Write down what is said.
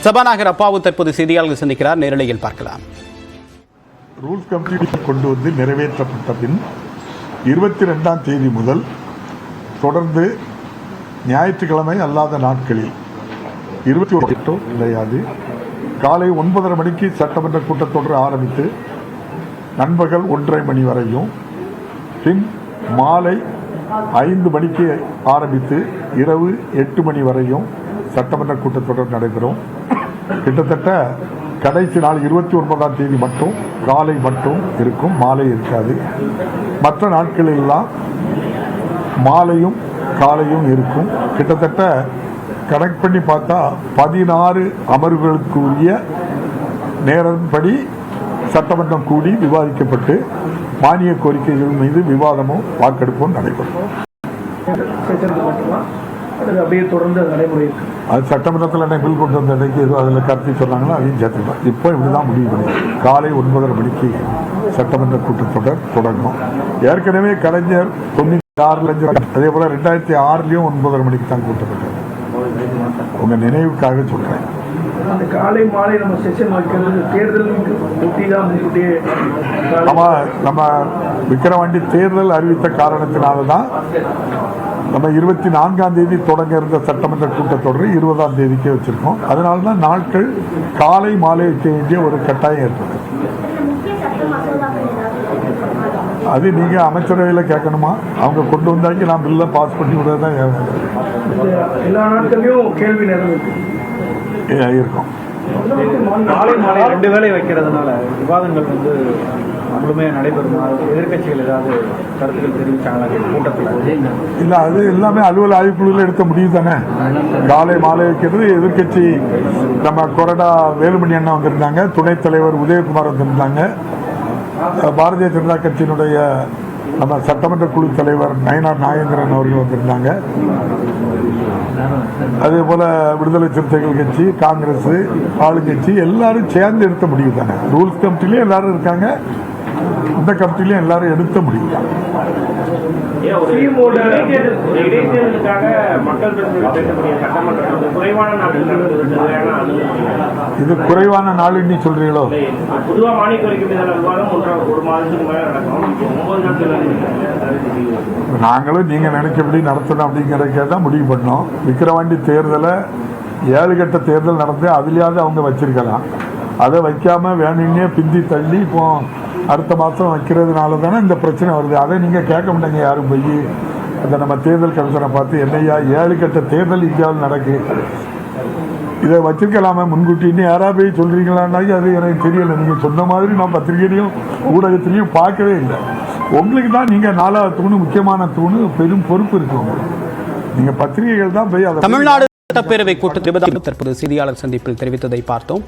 சபாநாயகர் அப்பாவு தற்போது செய்தியாளர்கள் சந்திக்கிறார், நேரலையில் பார்க்கலாம். ரூல்ஸ் கமிட்டி கொண்டு வந்து நிறைவேற்றப்பட்ட பின் 22ஆம் தேதி முதல் தொடர்ந்து ஞாயிற்றுக்கிழமை அல்லாத நாட்களில் 21 கிடையாது. காலை 9:30 மணிக்கு சட்டமன்ற கூட்டத்தொடர் ஆரம்பித்து நண்பகல் 1:30 மணி வரையும், பின் மாலை 5 மணிக்கு ஆரம்பித்து இரவு 8 மணி வரையும் சட்டமன்ற கூட்டத்தொடர் நடைபெறும். கிட்டத்தட்ட கடைசி நாள் 29ஆம் தேதி மட்டும் காலை மட்டும் இருக்கும், மாலை இருக்காது. மற்ற நாட்களெல்லாம் மாலையும் காலையும் இருக்கும். கிட்டத்தட்ட கணக்கு பண்ணி பார்த்தா 16 அமர்வுகளுக்குரிய நேரப்படி சட்டமன்றம் கூடி விவாதிக்கப்பட்டு மானிய கோரிக்கைகள் மீது விவாதமும் வாக்கெடுப்பும் நடைபெறும். அது சட்டமன்றத்தில் பில் கொண்டு வந்த இடைக்கு அதில் கருத்து சொன்னாங்களோ அதையும் சேர்த்துக்கலாம். இப்போ இப்படிதான் முடிவு பண்ணி காலை 9:30 மணிக்கு சட்டமன்ற கூட்டத்தொடர் தொடங்கும். ஏற்கனவே கலைஞர் 96 அதே போல 2006 9:30 மணிக்கு தான் கூட்டப்பட்டது. உங்க நினைவுக்காக சொல்றேன். காலை மாலை நம்ம செஷன் வைக்கிறது தேர்தல் நம்ம விக்கிரவாண்டி தேர்தல் அறிவித்த காரணத்தினால்தான் நம்ம 24ஆம் தேதி தொடங்க இருந்த சட்டமன்ற கூட்டத்தொடரை 20ஆம் தேதிக்கே வச்சிருக்கோம். அதனால்தான் நாட்கள் காலை மாலை வைக்க வேண்டிய ஒரு கட்டாயம் ஏற்பட்டது. அது நீங்க அமைச்சரவையில் கேட்கணுமா? அவங்க கொண்டு வந்தாக்கி நான் பில்ல பாஸ் பண்ணி விடுறதுதான் எல்லா நாட்களையும் கேள்வி நேரம் இருக்கும். காலை மாலை 2 வேளை வைக்கிறதுனால விவாதங்கள் முழுமையாக நடைபெறுமா? எதிர்கட்சிகள் ஏதாவது கருத்துக்கள் தெரிவிச்சாங்களா கூட்டத்தில்? இல்ல, அது எல்லாமே அலுவல் ஆய்வுக்குழுவில் எடுத்த முடிவு தானே. காலை மாலை வைக்கிறது எதிர்கட்சி நம்ம கொறடா வேலுமணி அண்ணா வந்திருந்தாங்க, துணைத் தலைவர் உதயகுமார் வந்திருந்தாங்க, பாரதிய ஜனதா கட்சியினுடைய நம்ம சட்டமன்ற குழு தலைவர் நயனார் நாகேந்திரன் அவர்கள் வந்திருந்தாங்க. அதே போல விடுதலை சிறுத்தைகள் கட்சி, காங்கிரஸ், ஆளுங்கட்சி எல்லாரும் சேர்ந்து எடுத்த முடிவு தானே. ரூல்ஸ் கமிட்டிலயும் எல்லாரும் இருக்காங்க, இந்த கமிட்டிலையும் எல்லாரும் எடுத்த முடிவு தான். இது குறைவான நாள் நீ சொல்றீங்களோ? நாங்களும் நீங்க நினைச்சபடி நடத்தணும் அப்படிங்கிறத தான் முடிவு பண்ணோம். விக்கிரவாண்டி தேர்தலை 7 கட்ட தேர்தல் நடந்து அதுலயாவது அவங்க வச்சிருக்கலாம். அதை வைக்காம வேணும்னே பிந்தி தள்ளி இப்போ அடுத்த மாதம் வைக்கிறதுனால தானே இந்த பிரச்சனை வருது. அதை நீங்கள் கேட்க மாட்டேங்க யாரும் போய். அதை நம்ம தேர்தல் கமிஷனை பார்த்து என்னையா 7 கட்ட தேர்தல் இந்தியாவில் நடக்கு, இதை வச்சிருக்கலாமா முன்கூட்டின்னு யாராவது போய் சொல்றீங்களான்னாக்கி அது எனக்கு தெரியல. நீங்கள் சொன்ன மாதிரி நான் பத்திரிகையிலையும் ஊடகத்திலையும் பார்க்கவே இல்லை. உங்களுக்கு தான் நீங்கள் 4வது தூணு முக்கியமான தூணு, பெரும் பொறுப்பு இருக்கு உங்களுக்கு. நீங்கள் பத்திரிகைகள் தான் போய் தமிழ்நாடு சட்டப்பேரவை கூட்டத்தில் தற்போது செய்தியாளர் சந்திப்பில் தெரிவித்ததை பார்த்தோம்.